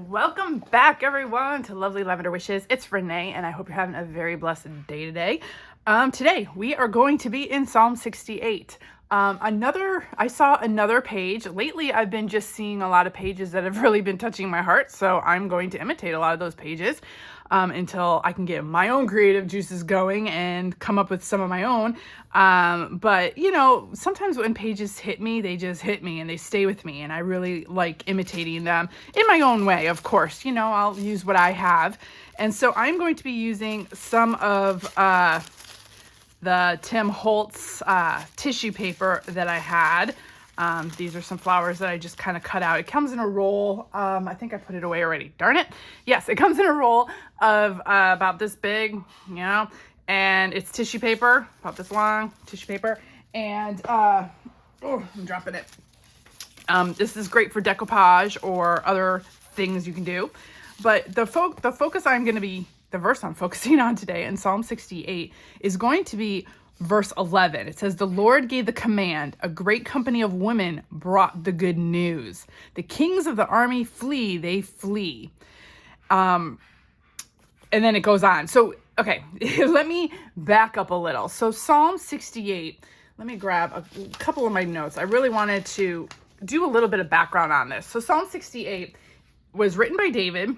Welcome back, everyone, to Lovely Lavender Wishes. It's Renee, and I hope you're having a very blessed day today. Today, we are going to be in Psalm 68. I saw another page. Lately, I've been just seeing a lot of pages that have really been touching my heart, so I'm going to imitate a lot of those pages until I can get my own creative juices going and come up with some of my own. But, you know, sometimes when pages hit me, they just hit me and they stay with me, and I really like imitating them in my own way, of course. You know, I'll use what I have. And so I'm going to be using some of the Tim Holtz tissue paper that I had. These are some flowers that I just kind of cut out. It comes in a roll. I think I put it away already. Darn it. Yes, it comes in a roll of about this big, you know, and it's tissue paper, about this long tissue paper. And, oh, I'm dropping it. This is great for decoupage or other things you can do. But the verse I'm focusing on today in Psalm 68 is going to be verse 11. It says, "The Lord gave the command. A great company of women brought the good news. The kings of the army flee, they flee." And then it goes on. So, okay, let me back up a little. So Psalm 68, let me grab a couple of my notes. I really wanted to do a little bit of background on this. So Psalm 68 was written by David.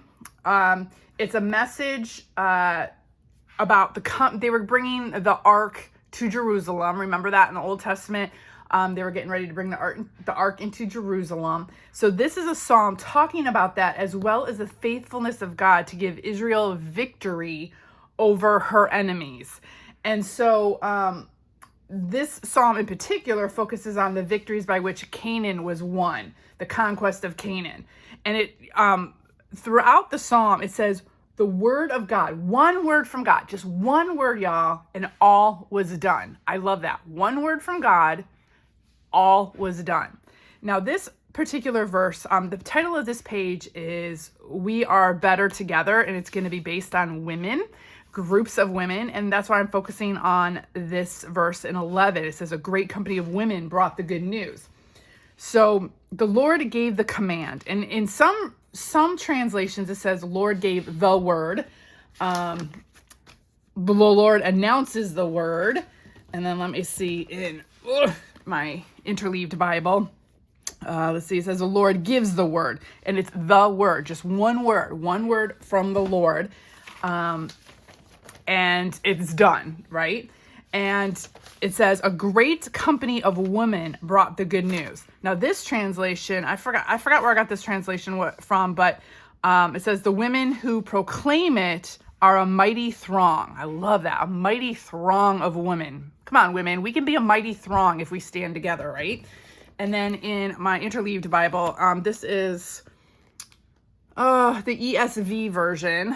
It's a message about they were bringing the ark to Jerusalem. Remember that in the Old Testament? They were getting ready to bring the ark into Jerusalem. So this is a psalm talking about that, as well as the faithfulness of God to give Israel victory over her enemies. And so this psalm in particular focuses on the victories by which Canaan was won, the conquest of Canaan. And it throughout the psalm, it says the word of God, one word from God, just one word, y'all, and all was done. I love that. One word from God, all was done. Now, this particular verse, the title of this page is "We Are Better Together," and it's going to be based on women, groups of women, and that's why I'm focusing on this verse in 11. It says, "A great company of women brought the good news." So the Lord gave the command, and in some translations it says Lord gave the word. The Lord announces the word, and then let me see in my interleaved Bible. Let's see, it says the Lord gives the word, and it's the word, just one word from the Lord, and it's done, right? And it says a great company of women brought the good news. Now this translation, I forgot where I got this translation from, but it says the women who proclaim it are a mighty throng. I love that, a mighty throng of women. Come on, women, we can be a mighty throng if we stand together, right? And then in my interleaved Bible, this is the ESV version.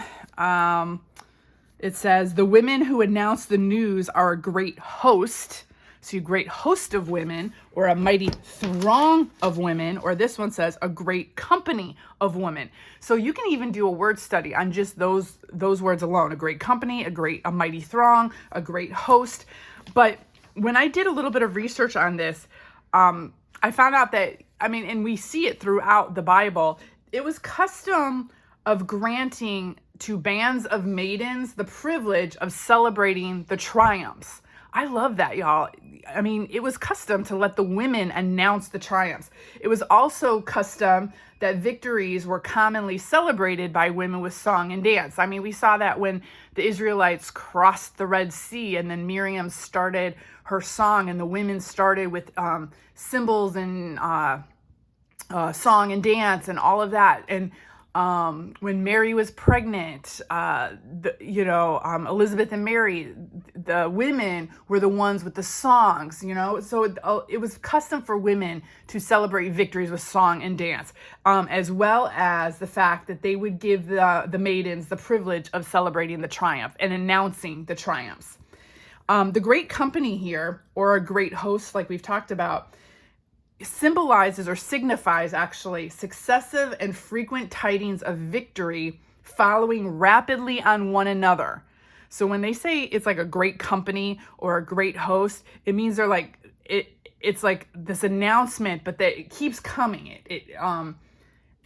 It says, the women who announce the news are a great host. So a great host of women, or a mighty throng of women, or this one says a great company of women. So you can even do a word study on just those words alone. A great company, a mighty throng, a great host. But when I did a little bit of research on this, I found out that, and we see it throughout the Bible, it was custom of granting to bands of maidens the privilege of celebrating the triumphs. I love that, y'all. It was custom to let the women announce the triumphs. It was also custom that victories were commonly celebrated by women with song and dance. We saw that when the Israelites crossed the Red Sea, and then Miriam started her song, and the women started with cymbals and song and dance and all of that. And when Mary was pregnant, Elizabeth and Mary, the women were the ones with the songs, so it was custom for women to celebrate victories with song and dance, as well as the fact that they would give the maidens the privilege of celebrating the triumph and announcing the triumphs. The great company here, or a great host like we've talked about, symbolizes or signifies actually successive and frequent tidings of victory following rapidly on one another. So when they say it's like a great company or a great host, it means they're like it's like this announcement, but that it keeps coming.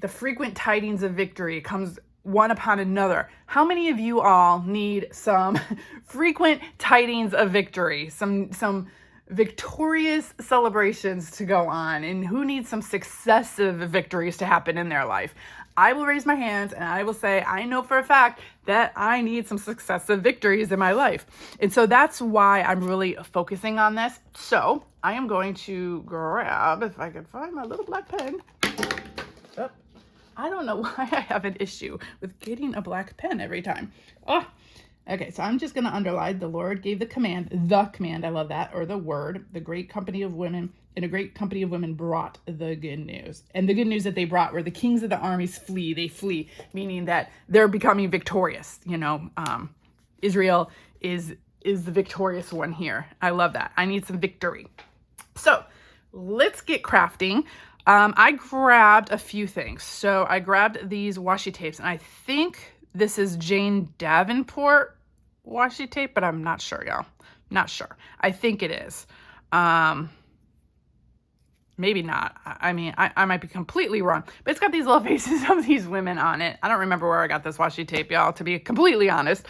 the frequent tidings of victory comes one upon another. How many of you all need some frequent tidings of victory? Some victorious celebrations to go on, and who needs some successive victories to happen in their life? I will raise my hands and I will say, I know for a fact that I need some successive victories in my life. And so that's why I'm really focusing on this. So I am going to grab, if I can find my little black pen. Oh, I don't know why I have an issue with getting a black pen every time. Oh, okay, so I'm just going to underline, the Lord gave the command, I love that, or the word, the great company of women, and a great company of women brought the good news. And the good news that they brought were the kings of the armies flee, they flee, meaning that they're becoming victorious. You know, Israel is the victorious one here. I love that. I need some victory. So let's get crafting. I grabbed a few things. So I grabbed these washi tapes, and I think this is Jane Davenport washi tape, but I'm not sure, y'all. Not sure. I think it is. Maybe not. I mean, I might be completely wrong, but it's got these little faces of these women on it. I don't remember where I got this washi tape, y'all, to be completely honest.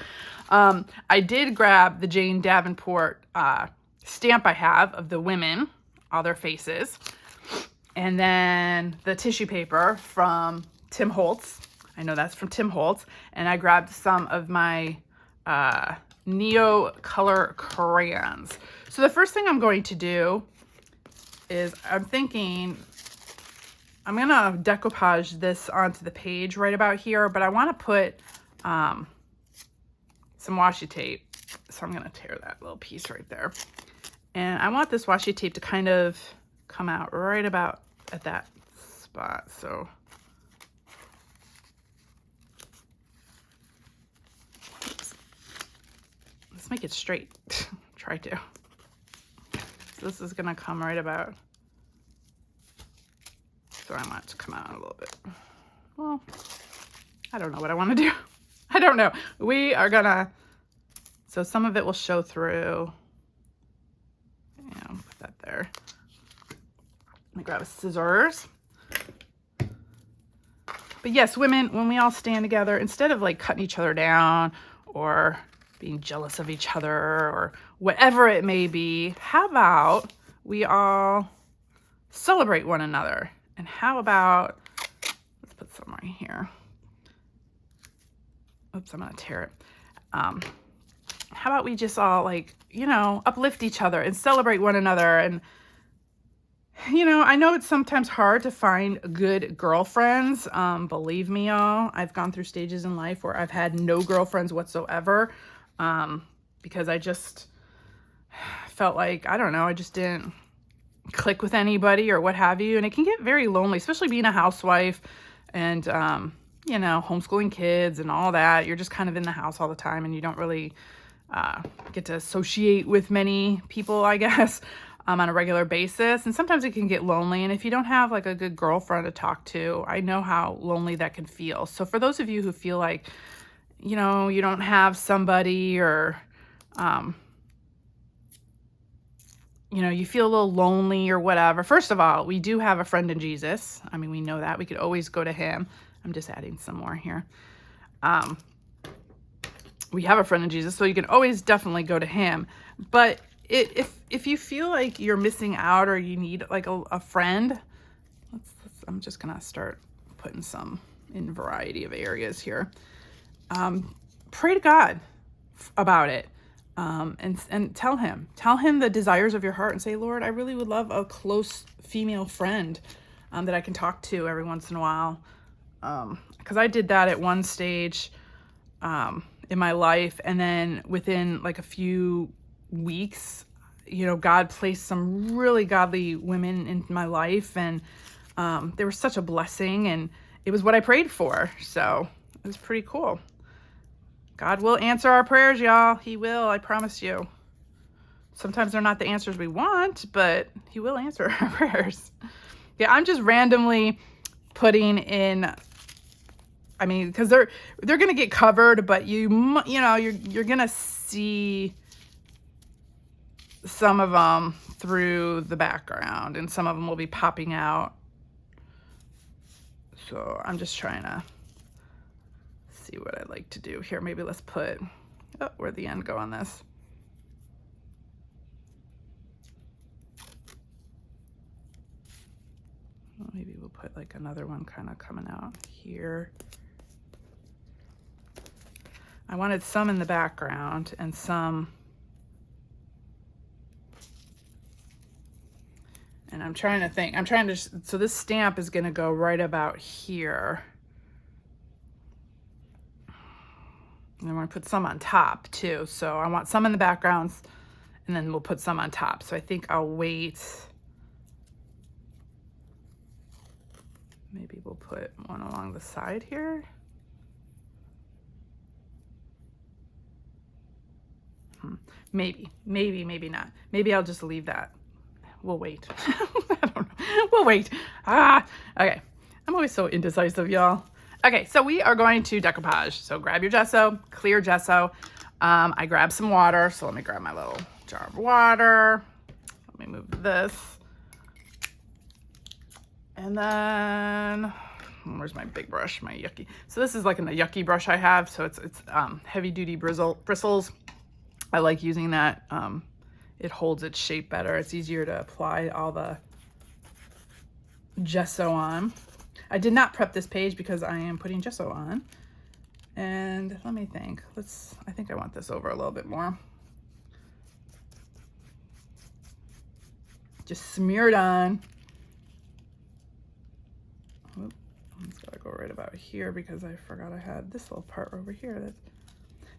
I did grab the Jane Davenport stamp I have of the women, all their faces, and then the tissue paper from Tim Holtz. I know that's from Tim Holtz. And I grabbed some of my Neo color crayons. So the first thing I'm going to do is I'm thinking I'm going to decoupage this onto the page right about here, but I want to put some washi tape. So I'm going to tear that little piece right there. And I want this washi tape to kind of come out right about at that spot. So let's make it straight. Try to. So this is gonna come right about. So I want it to come out a little bit. Well, I don't know what I want to do. I don't know. We are gonna. So some of it will show through. Yeah, put that there. Let me grab a scissors. But yes, women, when we all stand together, instead of like cutting each other down or being jealous of each other or whatever it may be, how about we all celebrate one another? And how about, let's put some right here. Oops, I'm gonna tear it. How about we just all like, you know, uplift each other and celebrate one another? And you know, I know it's sometimes hard to find good girlfriends. Believe me, y'all, I've gone through stages in life where I've had no girlfriends whatsoever, because I just felt like, I don't know, I just didn't click with anybody or what have you. And it can get very lonely, especially being a housewife and, you know, homeschooling kids and all that. You're just kind of in the house all the time and you don't really get to associate with many people, I guess. On a regular basis, and sometimes it can get lonely, and if you don't have like a good girlfriend to talk to, I know how lonely that can feel. So for those of you who feel like, you know, you don't have somebody, or you know, you feel a little lonely or whatever, first of all, we do have a friend in Jesus. I mean, we know that. We could always go to him. I'm just adding some more here. We have a friend in Jesus, so you can always definitely go to him. But if you feel like you're missing out or you need like a friend, I'm just gonna start putting some in a variety of areas here. Pray to God about it, and tell him the desires of your heart and say, Lord, I really would love a close female friend that I can talk to every once in a while, because I did that at one stage in my life, and then within like a few weeks, you know, God placed some really godly women in my life, and they were such a blessing, and it was what I prayed for. So it was pretty cool. God will answer our prayers, y'all. He will, I promise you. Sometimes they're not the answers we want, but he will answer our prayers. Yeah, I'm just randomly putting in, I mean, because they're gonna get covered, but you know, you're gonna see some of them through the background, and some of them will be popping out. So I'm just trying to see what I like to do here. Maybe let's put, oh, where'd the end go on this? Well, maybe we'll put like another one kind of coming out here. I wanted some in the background and some, and I'm trying to think, so this stamp is gonna go right about here. And I want to put some on top too. So I want some in the backgrounds and then we'll put some on top. So I think I'll wait. Maybe we'll put one along the side here. Maybe not. Maybe I'll just leave that. We'll wait. I don't know. We'll wait. Okay. I'm always so indecisive, y'all. Okay, so we are going to decoupage. So grab your gesso, clear gesso. I grabbed some water, so let me grab my little jar of water. Let me move this. And then, where's my big brush, my yucky? So this is like a yucky brush I have, so it's heavy duty bristles. I like using that. It holds its shape better. It's easier to apply all the gesso on. I did not prep this page because I am putting gesso on. And let me think. I think I want this over a little bit more. Just smear it on. Oop, it's gotta go right about here because I forgot I had this little part over here.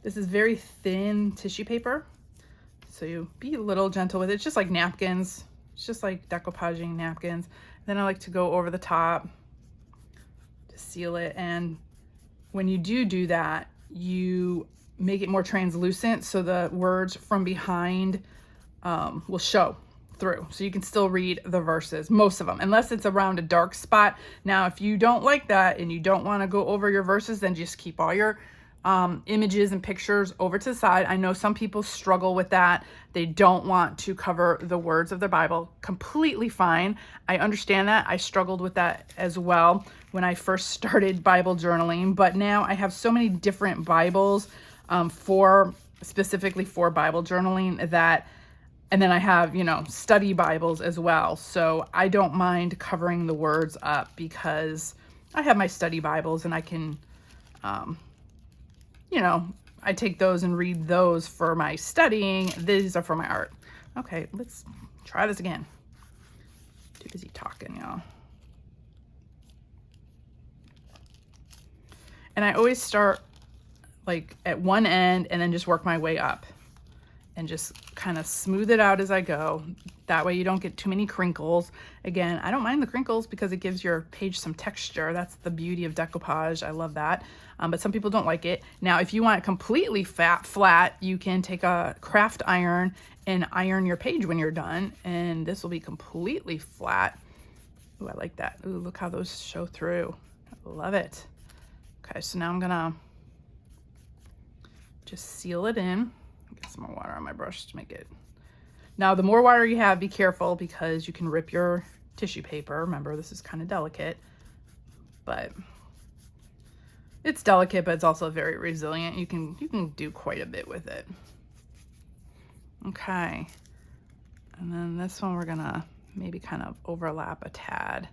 This is very thin tissue paper. So you be a little gentle with it. It's just like napkins. It's just like decoupaging napkins. Then I like to go over the top to seal it. And when you do that, you make it more translucent so the words from behind will show through. So you can still read the verses, most of them, unless it's around a dark spot. Now, if you don't like that and you don't want to go over your verses, then just keep all your images and pictures over to the side. I know some people struggle with that. They don't want to cover the words of their Bible. Completely fine. I understand that. I struggled with that as well when I first started Bible journaling, but now I have so many different Bibles specifically for Bible journaling and then I have, study Bibles as well. So I don't mind covering the words up because I have my study Bibles and I can, I take those and read those for my studying. These are for my art. Okay, let's try this again. Too busy talking, y'all. And I always start like at one end and then just work my way up and just kind of smooth it out as I go. That way you don't get too many crinkles. Again, I don't mind the crinkles because it gives your page some texture. That's the beauty of decoupage. I love that. But some people don't like it. Now, if you want it completely flat, you can take a craft iron and iron your page when you're done. And this will be completely flat. Ooh, I like that. Ooh, look how those show through. I love it. Okay, so now I'm gonna just seal it in. Get some more water on my brush to make it. Now, the more water you have, be careful because you can rip your tissue paper. Remember, this is kind of delicate, but it's delicate, but it's also very resilient. You can do quite a bit with it. Okay. And then this one, we're gonna maybe kind of overlap a tad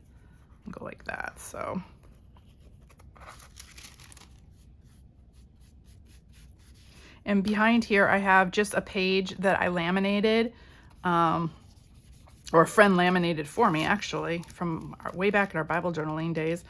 and go like that. So. And behind here, I have just a page that I laminated, or a friend laminated for me, actually, from way back in our Bible journaling days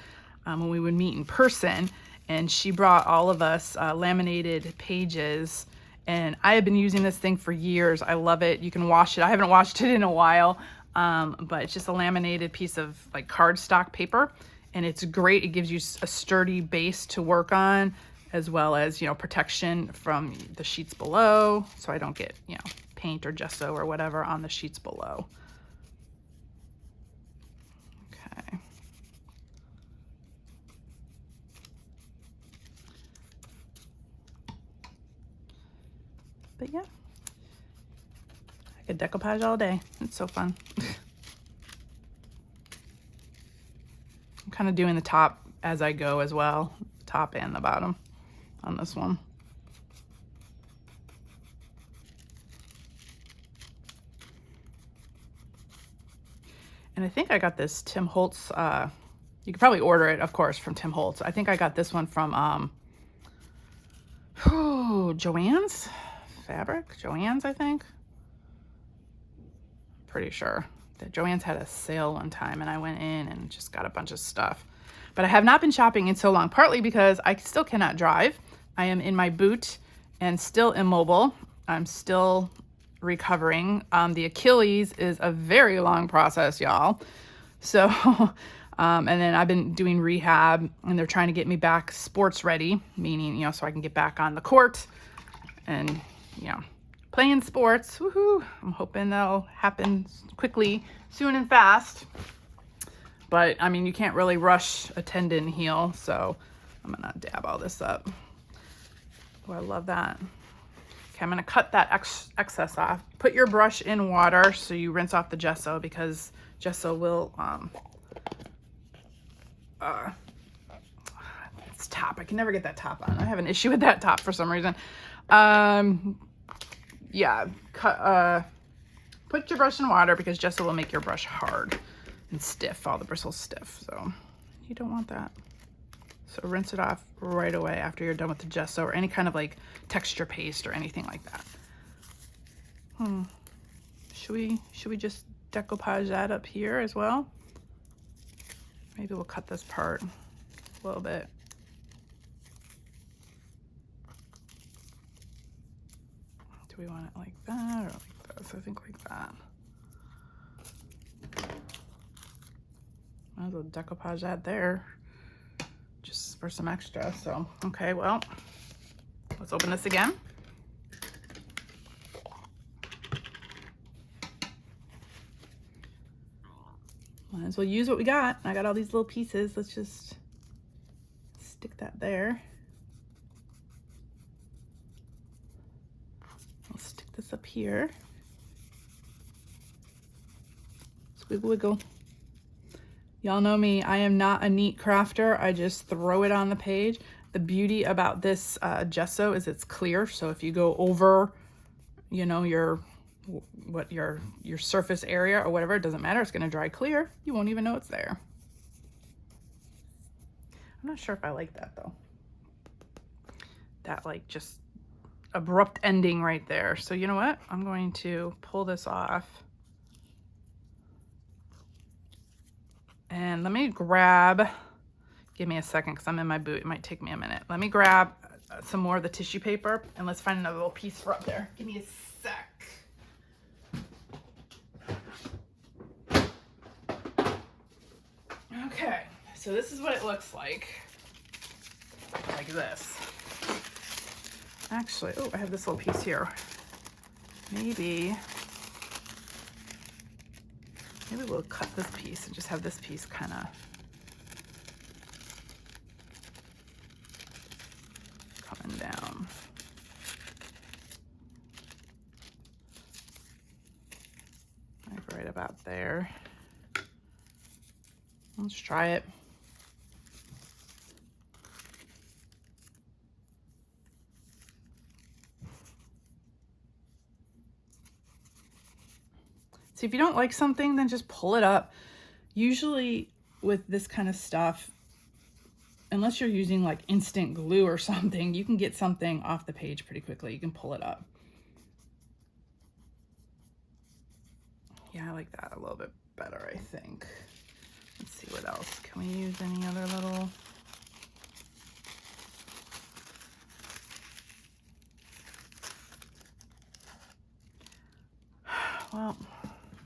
when we would meet in person. And she brought all of us laminated pages. And I have been using this thing for years. I love it. You can wash it. I haven't washed it in a while, but it's just a laminated piece of like cardstock paper. And it's great. It gives you a sturdy base to work on, as well as, protection from the sheets below, so I don't get, paint or gesso or whatever on the sheets below. Okay. But yeah, I could decoupage all day. It's so fun. I'm kind of doing the top as I go as well, top and the bottom on this one. And I think I got this Tim Holtz, you could probably order it, of course, from Tim Holtz. I think I got this one from Joann's Fabric. Joann's, I think. Pretty sure that Joann's had a sale one time and I went in and just got a bunch of stuff. But I have not been shopping in so long, partly because I still cannot drive. I am in my boot and still immobile. I'm still recovering. The Achilles is a very long process, y'all. So, and then I've been doing rehab and they're trying to get me back sports ready, meaning, you know, so I can get back on the court and, you know, playing sports. Woohoo! I'm hoping that'll happen quickly, soon and fast. But I mean, you can't really rush a tendon heal. So I'm gonna dab all this up. Oh, I love that. Okay, I'm gonna cut that excess off. Put your brush in water so you rinse off the gesso, because gesso will, it's top. I can never get that top on. I have an issue with that top for some reason. Yeah, put your brush in water because gesso will make your brush hard and stiff, all the bristles stiff. So you don't want that. So rinse it off right away after you're done with the gesso or any kind of like texture paste or anything like that. Should we just decoupage that up here as well? Maybe we'll cut this part a little bit. Do we want it like that or like this? I think like that. Might as well decoupage that there just for some extra. So, okay, well, let's open this again. Might as well use what we got. I got all these little pieces. Let's just stick that there. I'll stick this up here. Squiggle wiggle. Y'all know me, I am not a neat crafter. I just throw it on the page. The beauty about this gesso is it's clear. So if you go over, you know, your surface area or whatever, it doesn't matter. It's gonna dry clear. You won't even know it's there. I'm not sure if I like that though. That like just abrupt ending right there. So you know what? I'm going to pull this off. And let me grab, give me a second because I'm in my boot. It might take me a minute. Let me grab some more of the tissue paper and let's find another little piece for up there. Give me a sec. Okay, so this is what it looks like this. Actually, oh, I have this little piece here. Maybe we'll cut this piece and just have this piece kind of coming down. Like right about there. Let's try it. So if you don't like something, then just pull it up. Usually with this kind of stuff, unless you're using like instant glue or something, you can get something off the page pretty quickly. You can pull it up. Yeah, I like that a little bit better, I think. Let's see what else. Can we use any other little... Well,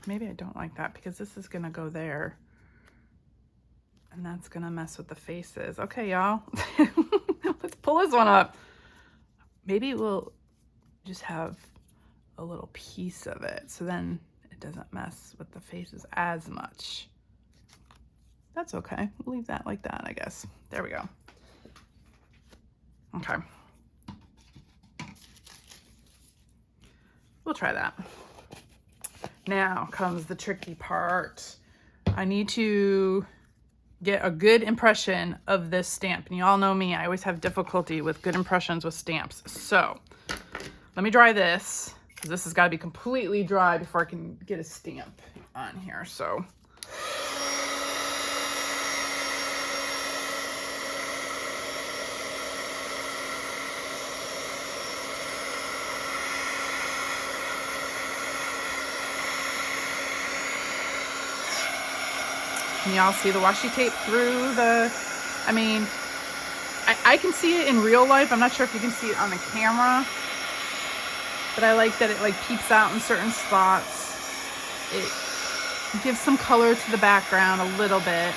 maybe I don't like that because this is gonna go there and that's gonna mess with the faces. Okay, y'all, let's pull this one up. Maybe we'll just have a little piece of it so then it doesn't mess with the faces as much. That's okay, we'll leave that like that, I guess. There we go. Okay, we'll try that. Now comes the tricky part. I need to get a good impression of this stamp. And you all know me, I always have difficulty with good impressions with stamps. So let me dry this, because this has got to be completely dry before I can get a stamp on here. So can y'all see the washi tape through the, I mean, I can see it in real life. I'm not sure if you can see it on the camera, but I like that it like peeps out in certain spots. It gives some color to the background a little bit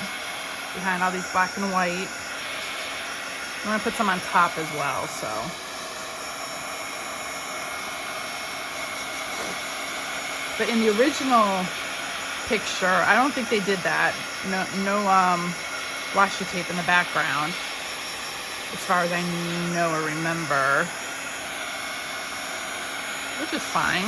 behind all these black and white. I'm gonna put some on top as well, so. But in the original picture, I don't think they did that. No washi tape in the background, as far as I know or remember, which is fine.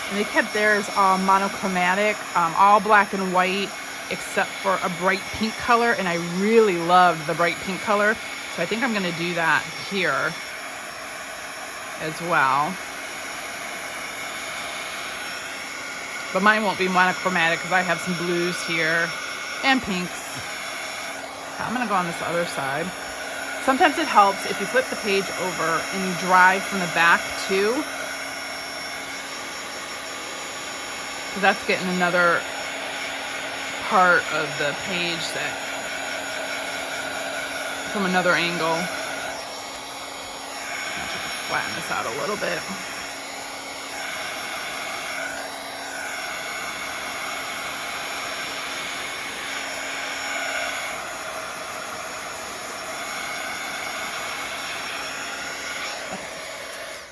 And they kept theirs all monochromatic, all black and white, except for a bright pink color, and I really loved the bright pink color. So I think I'm gonna do that here as well. But mine won't be monochromatic because I have some blues here and pinks. I'm gonna go on this other side. Sometimes it helps if you flip the page over and you dry from the back too, because that's getting another part of the page that from another angle. I'll just flatten this out a little bit.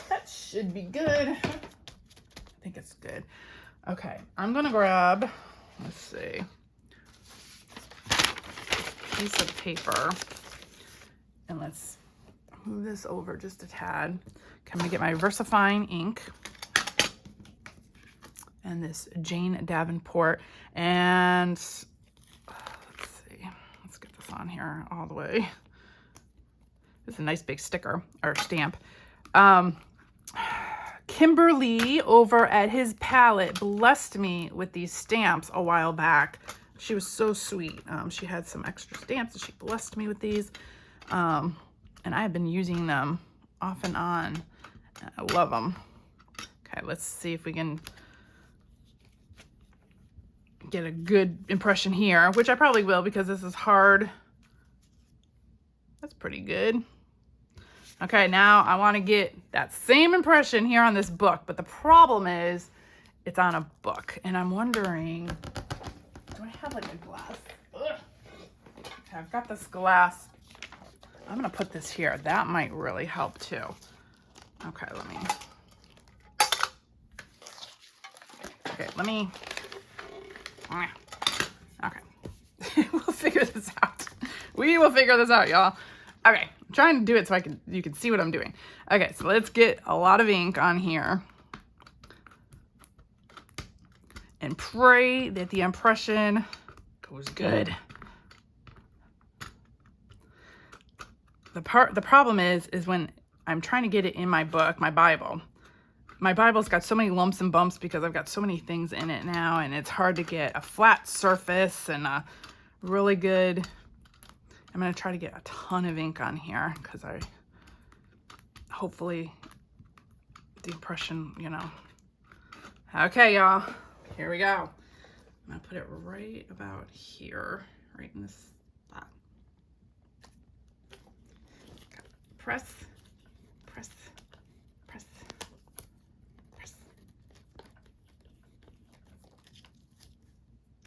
That should be good. I think it's good. Okay, I'm gonna grab, let's see, a piece of paper, and let's move this over just a tad. I'm gonna get my versafine ink and this Jane Davenport, and let's see, let's get this on here all the way. It's a nice big sticker or stamp. Kimberly over at his palette blessed me with these stamps a while back. She was so sweet. She had some extra stamps and she blessed me with these. And I have been using them off and on. I love them. Okay, let's see if we can get a good impression here, which I probably will because this is hard. That's pretty good. Okay, now I want to get that same impression here on this book, but the problem is it's on a book, and I'm wondering, do I have like a glass? Ugh. Okay, I've got this glass. I'm gonna put this here. That might really help too. Okay, let me, okay. We'll figure this out. We will figure this out, y'all. Okay, I'm trying to do it so you can see what I'm doing. Okay, so let's get a lot of ink on here and pray that the impression goes good. The problem is when I'm trying to get it in my book, my Bible. My Bible's got so many lumps and bumps because I've got so many things in it now, and it's hard to get a flat surface and a really good. I'm going to try to get a ton of ink on here because hopefully the impression, you know. Okay, y'all, here we go. I'm going to put it right about here, right in this spot. Press, press, press, press.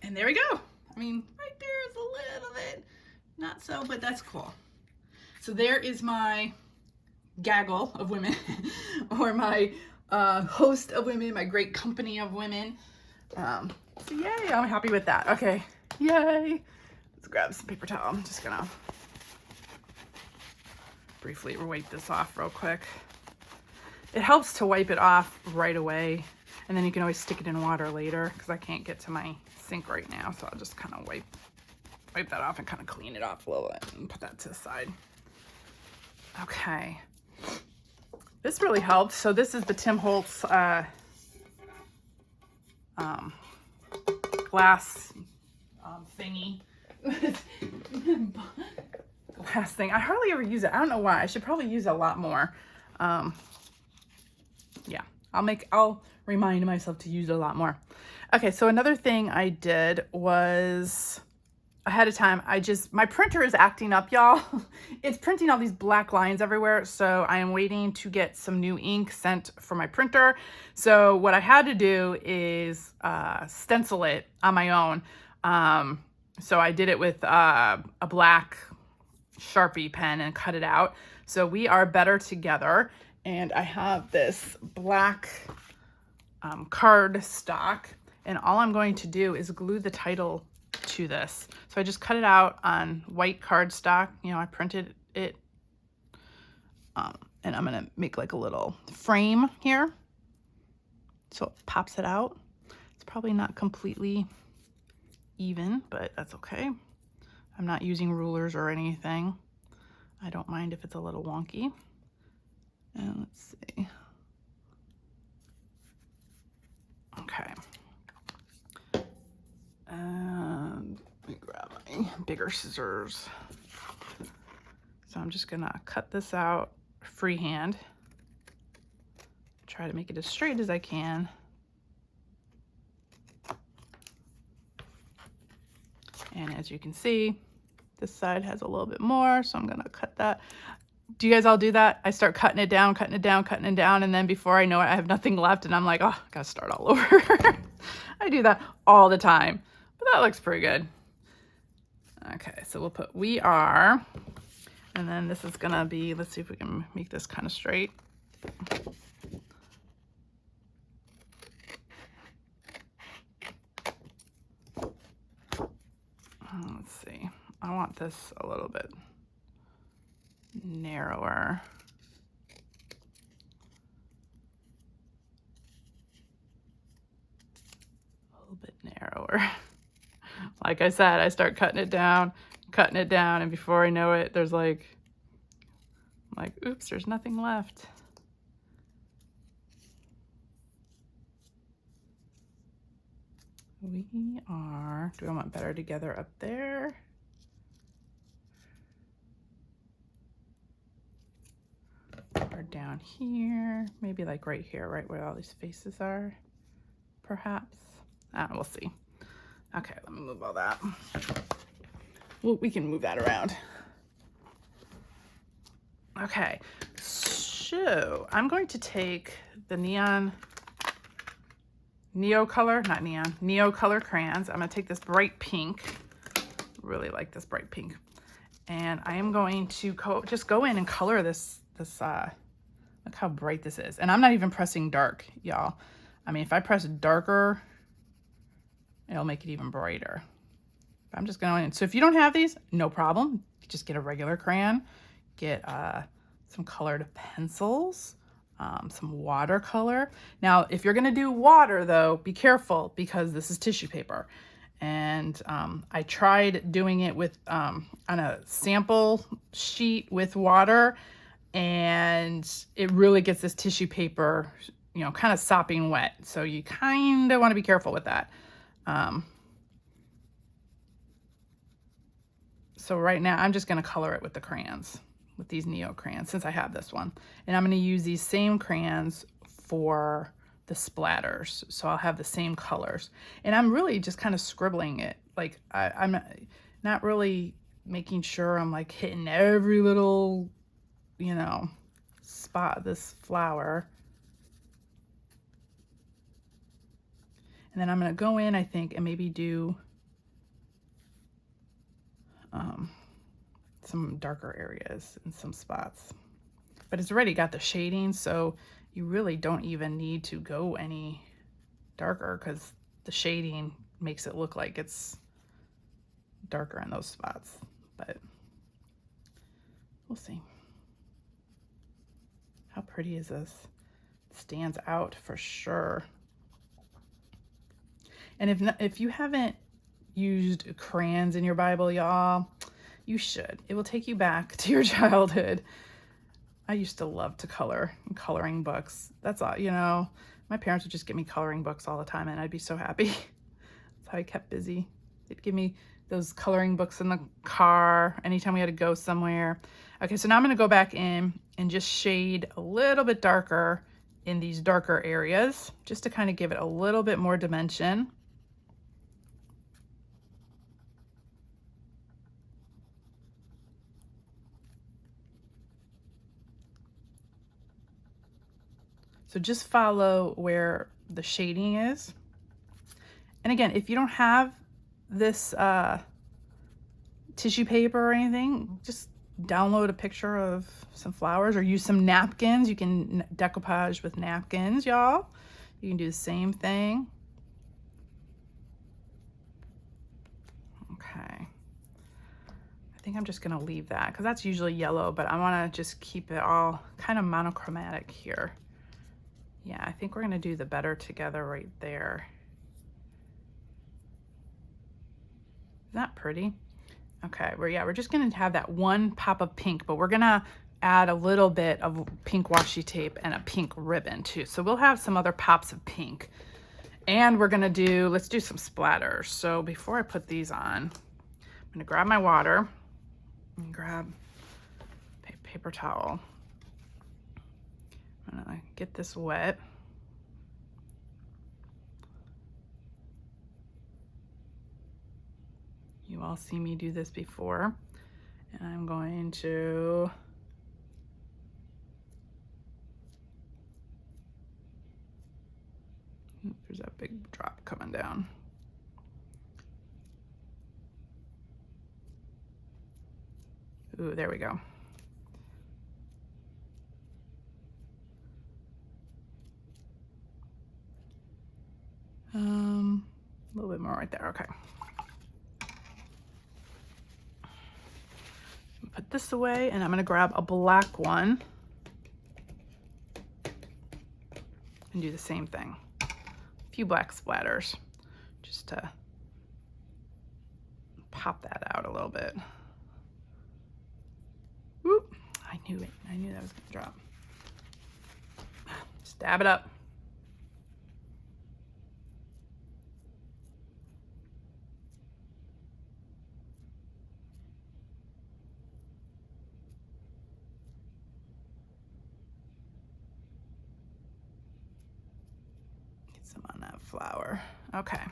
And there we go. I mean, right there is a little bit. Not so, but that's cool. So there is my gaggle of women, or my host of women, my great company of women. So yay, I'm happy with that. Okay, yay. Let's grab some paper towel. I'm just gonna briefly wipe this off real quick. it helps to wipe it off right away. And then you can always stick it in water later because I can't get to my sink right now. So I'll just kind of wipe that off and kind of clean it off a little bit and put that to the side. Okay. This really helped. So this is the Tim Holtz glass thingy. Glass thing. I hardly ever use it. I don't know why. I should probably use it a lot more. Yeah, I'll remind myself to use it a lot more. Okay, so another thing I did was ahead of time, my printer is acting up, y'all. It's printing all these black lines everywhere. So I am waiting to get some new ink sent for my printer. So what I had to do is stencil it on my own. So I did it with a black Sharpie pen and cut it out. So we are better together. And I have this black card stock. And all I'm going to do is glue the title to this. So I just cut it out on white cardstock. You know, I printed it. And I'm going to make like a little frame here. So it pops it out. It's probably not completely even, but that's okay. I'm not using rulers or anything. I don't mind if it's a little wonky. And let's see. Okay. And let me grab my bigger scissors. So I'm just gonna cut this out freehand. Try to make it as straight as I can. And as you can see, this side has a little bit more, so I'm gonna cut that. Do you guys all do that? I start cutting it down, and then before I know it, I have nothing left, and I'm like, oh, I gotta start all over. I do that all the time, but that looks pretty good. Okay, so we'll put "we are," and then this is gonna be, let's see if we can make this kind of straight. Let's see, I want this a little bit narrower. A little bit narrower. Like I said, I start cutting it down, and before I know it, there's like, oops, there's nothing left. We are, do I want better together up there? Or down here, maybe like right here, right where all these faces are, perhaps. We'll see. Okay, let me move all that. Well, we can move that around. Okay, so I'm going to take the Neo color crayons. I'm gonna take this bright pink, really like this bright pink, and I am going to just go in and color this, look how bright this is. And I'm not even pressing dark, y'all. I mean, if I press darker, it'll make it even brighter. But I'm just going in. So if you don't have these, no problem. Just get a regular crayon, get some colored pencils, some watercolor. Now, if you're gonna do water though, be careful because this is tissue paper. And I tried doing it with on a sample sheet with water, and it really gets this tissue paper, you know, kind of sopping wet. So you kind of want to be careful with that. So right now I'm just going to color it with the crayons, with these Neo crayons, since I have this one. And I'm going to use these same crayons for the splatters. So I'll have the same colors. And I'm really just kind of scribbling it. Like I'm not really making sure I'm like hitting every little, you know, spot of this flower. And then I'm going to go in, I think, and maybe do some darker areas in some spots. But it's already got the shading, so you really don't even need to go any darker because the shading makes it look like it's darker in those spots. But we'll see. How pretty is this? stands out for sure. And if you haven't used crayons in your Bible, y'all, you should. It will take you back to your childhood. I used to love to color in coloring books. That's all, you know, my parents would just give me coloring books all the time and I'd be so happy. That's how I kept busy. They'd give me those coloring books in the car anytime we had to go somewhere. Okay, so now I'm gonna go back in and just shade a little bit darker in these darker areas, just to kind of give it a little bit more dimension. So just follow where the shading is. And again, if you don't have this tissue paper or anything, just download a picture of some flowers or use some napkins. You can decoupage with napkins, y'all. You can do the same thing. Okay. I think I'm just gonna leave that because that's usually yellow, but I wanna just keep it all kind of monochromatic here. Yeah, I think we're gonna do the better together right there. Isn't that pretty? Okay, we're just gonna have that one pop of pink, but we're gonna add a little bit of pink washi tape and a pink ribbon too. So we'll have some other pops of pink. And we're gonna let's do some splatters. So before I put these on, I'm gonna grab my water and grab a paper towel. I'm gonna get this wet. You all see me do this before. And I'm going to there's that big drop coming down. Ooh, there we go. A little bit more right there, okay. Put this away, and I'm gonna grab a black one and do the same thing. A few black splatters, just to pop that out a little bit. Whoop, I knew it, I knew that was gonna drop. Just dab it up. Some on that flower. Okay,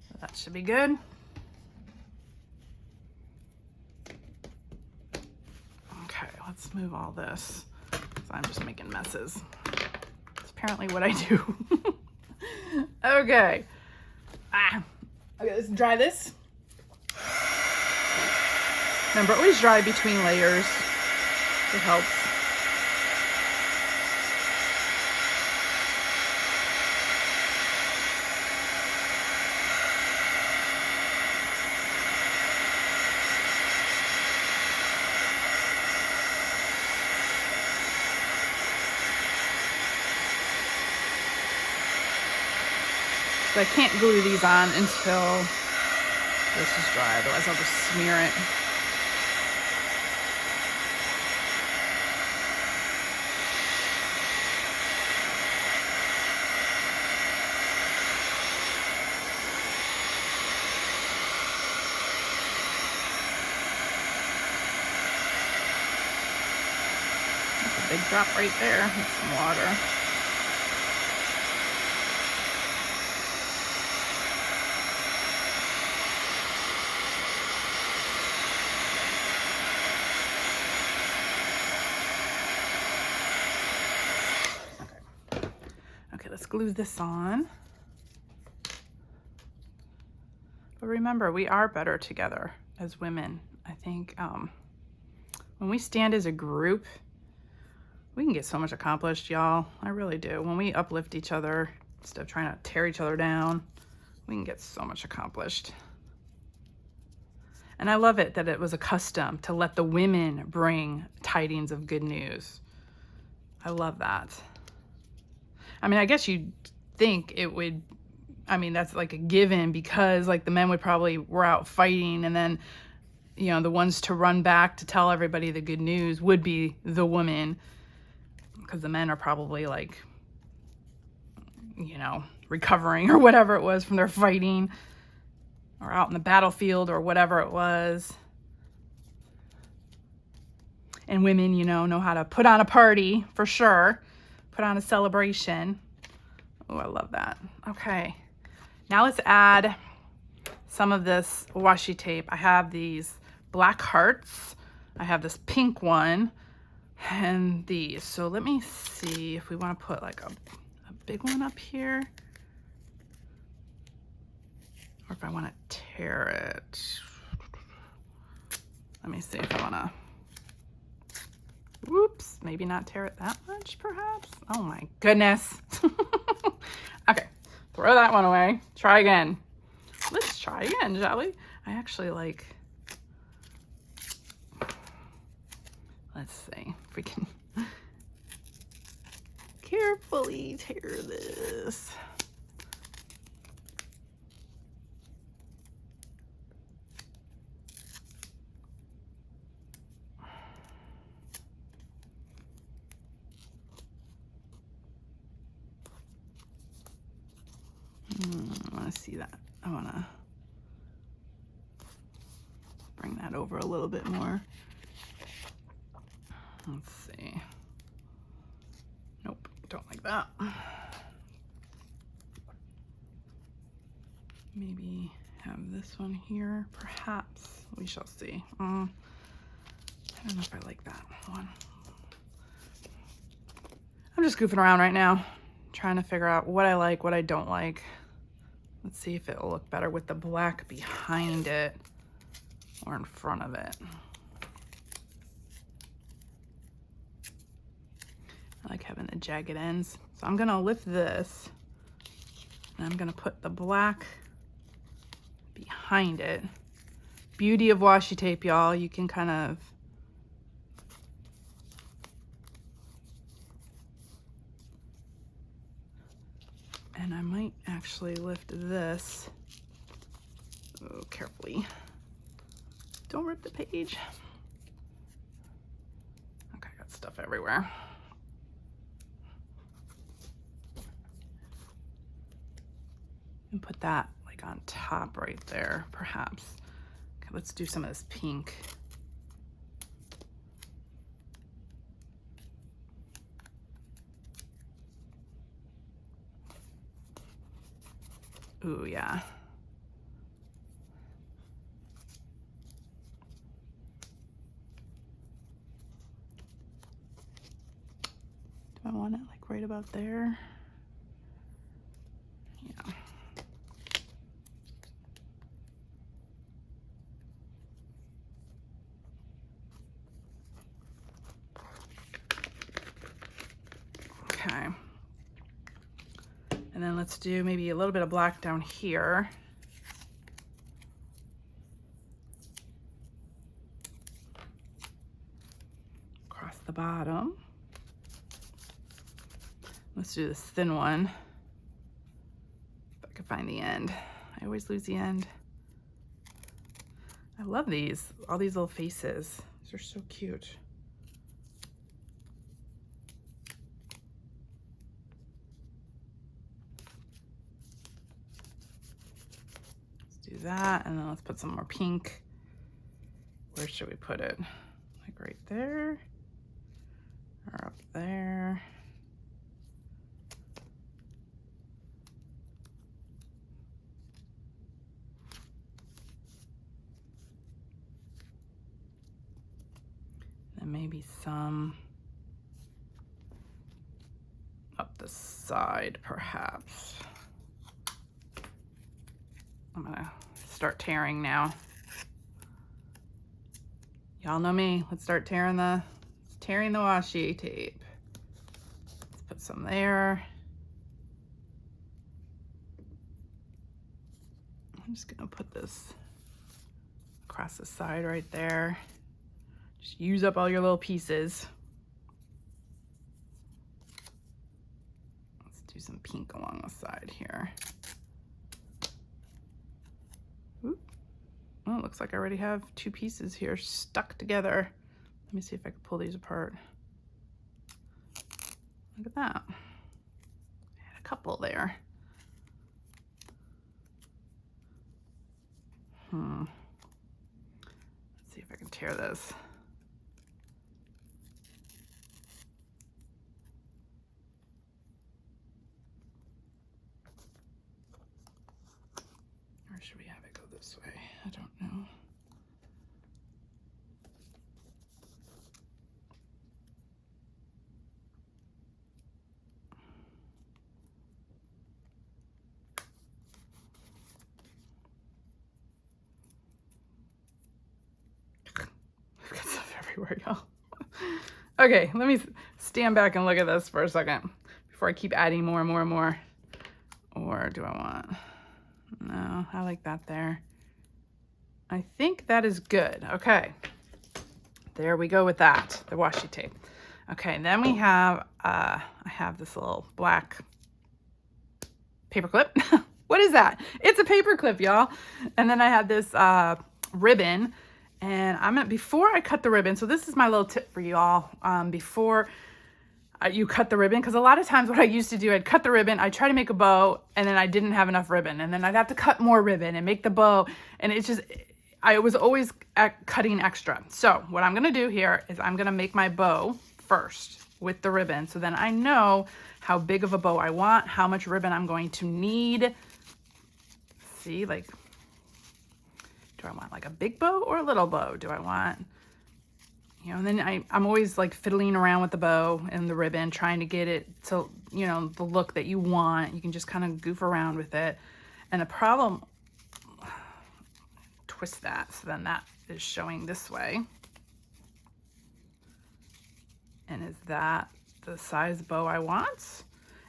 so that should be good. Okay, let's move all this, because I'm just making messes. It's apparently what I do. Okay. Okay, let's dry this. Remember, always dry between layers. It helps. I can't glue these on until this is dry, otherwise I'll just smear it. That's a big drop right there with some water. Let's glue this on. But remember, we are better together as women. I think when we stand as a group, we can get so much accomplished, y'all. I really do. When we uplift each other instead of trying to tear each other down, we can get so much accomplished. And I love it that it was a custom to let the women bring tidings of good news. I love that. I mean, I guess you'd think it would, I mean, that's like a given, because like the men would probably were out fighting, and then, you know, the ones to run back to tell everybody the good news would be the woman, because the men are probably like, you know, recovering or whatever it was from their fighting, or out in the battlefield or whatever it was. And women, you know how to put on a party for sure, put on a celebration. Oh, I love that. Okay, now let's add some of this washi tape. I have these black hearts, I have this pink one, and these. So let me see if we want to put like a big one up here, or if I want to tear it. Let me see if I want to, whoops, maybe not tear it that much perhaps. Oh my goodness. Okay, throw that one away. Try again. Let's try again, shall we? I actually like, let's see if we can carefully tear this. I want to see that. I want to bring that over a little bit more. Let's see. Nope, don't like that. Maybe have this one here, perhaps. We shall see. I don't know if I like that one. I'm just goofing around right now, trying to figure out what I like, what I don't like. Let's see if it'll look better with the black behind it or in front of it. I like having the jagged ends. So I'm gonna lift this, and I'm gonna put the black behind it. Beauty of washi tape, y'all. You can kind of and I might actually lift this. Oh, carefully. Don't rip the page. Okay, got stuff everywhere. And put that like on top right there, perhaps. Okay, let's do some of this pink. Ooh, yeah. Do I want it like right about there? Yeah. Okay. And then let's do maybe a little bit of black down here. Across the bottom. Let's do this thin one. If I can find the end. I always lose the end. I love these, all these little faces. These are so cute. Do that, and then let's put some more pink. Where should we put it? Like right there, or up there? And maybe some up the side, perhaps. I'm gonna start tearing now. Y'all know me. Let's start tearing the washi tape. Let's put some there. I'm just gonna put this across the side right there. Just use up all your little pieces. Let's looks like I already have two pieces here stuck together. Let me see if I can pull these apart. Look at that. I had a couple there. Let's see if I can tear this. Or should we have it go this way? I don't know. I've got stuff everywhere, y'all. Okay, let me stand back and look at this for a second before I keep adding more and more and more. Or do I want... No, I like that there. I think that is good. Okay. There we go with that, the washi tape. Okay, then we have, I have this little black paper clip. What is that? It's a paper clip, y'all. And then I have this ribbon, and before I cut the ribbon, so this is my little tip for you all, before you cut the ribbon, because a lot of times what I used to do, I'd cut the ribbon, I'd try to make a bow, and then I didn't have enough ribbon, and then I'd have to cut more ribbon and make the bow, and it's just, I was always cutting extra. So what I'm gonna do here is I'm gonna make my bow first with the ribbon, so then I know how big of a bow I want, how much ribbon I'm going to need. See, like, do I want like a big bow or a little bow? Do I want... You know, and then I'm always like fiddling around with the bow and the ribbon, trying to get it to, you know, the look that you want. You can just kind of goof around with it. And the problem, twist that, so then that is showing this way. And is that the size bow I want?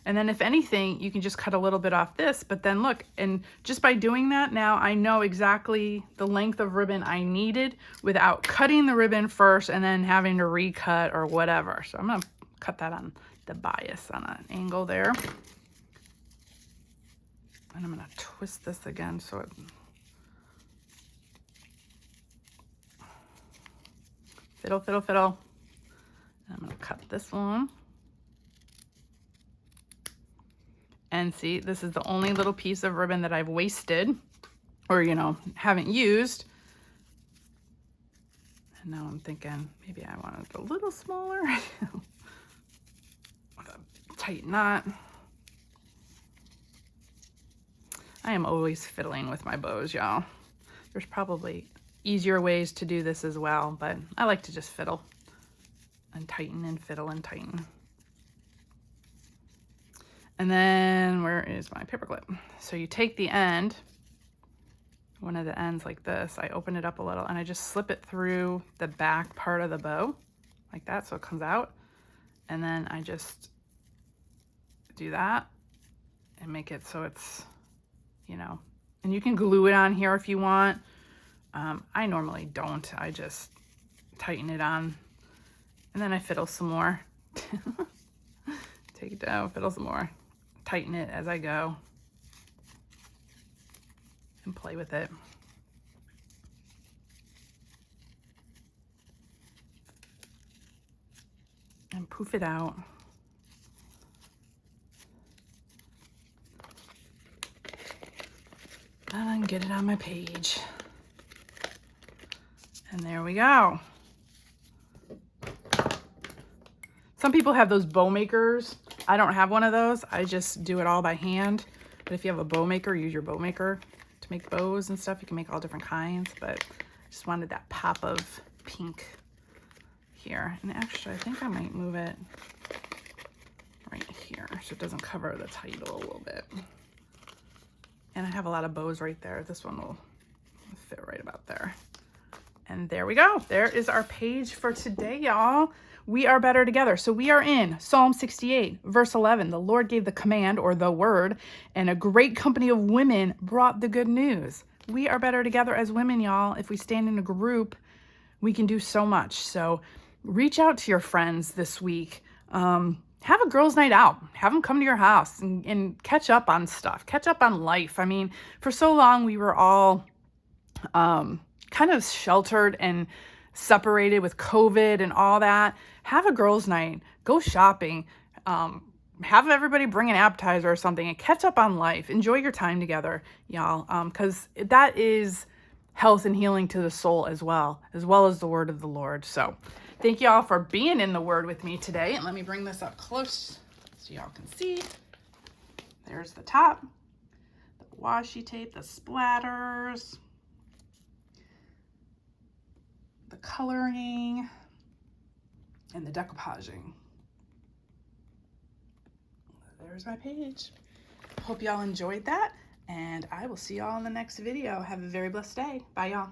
And then if anything, you can just cut a little bit off this, but then look, and just by doing that, now I know exactly the length of ribbon I needed without cutting the ribbon first and then having to recut or whatever. So I'm gonna cut that on the bias on an angle there. And I'm gonna twist this again so it, fiddle, fiddle, fiddle. And I'm gonna cut this one. And see, this is the only little piece of ribbon that I've wasted or, you know, haven't used. And now I'm thinking maybe I want it a little smaller. With a tight knot. I am always fiddling with my bows, y'all. There's probably easier ways to do this as well, but I like to just fiddle and tighten and fiddle and tighten. And then where is my paper clip? So you take the end, one of the ends like this, I open it up a little and I just slip it through the back part of the bow like that so it comes out. And then I just do that and make it so it's, you know, and you can glue it on here if you want. I normally don't. I just tighten it on and then I fiddle some more. Take it down, fiddle some more. Tighten it as I go and play with it. And poof it out. And get it on my page. And there we go. Some people have those bow makers. I don't have one of those. I just do it all by hand. But if you have a bow maker, use your bow maker to make bows and stuff. You can make all different kinds, but I just wanted that pop of pink here. And actually, I think I might move it right here so it doesn't cover the title a little bit. And I have a lot of bows right there. This one will fit right about there. And there we go. There is our page for today, y'all. We are better together. So we are in Psalm 68, verse 11. The Lord gave the command, or the word, and a great company of women brought the good news. We are better together as women, y'all. If we stand in a group, we can do so much. So reach out to your friends this week. Have a girls' night out. Have them come to your house and catch up on stuff. Catch up on life. I mean, for so long we were all kind of sheltered and separated with COVID and all that, have a girls' night, go shopping, have everybody bring an appetizer or something and catch up on life. Enjoy your time together, y'all, because that is health and healing to the soul as well as the word of the Lord. So thank y'all for being in the word with me today. And let me bring this up close so y'all can see. There's the top, the washi tape, the splatters, the coloring, and the decoupaging. There's my page. Hope y'all enjoyed that, and I will see y'all in the next video. Have a very blessed day. Bye, y'all.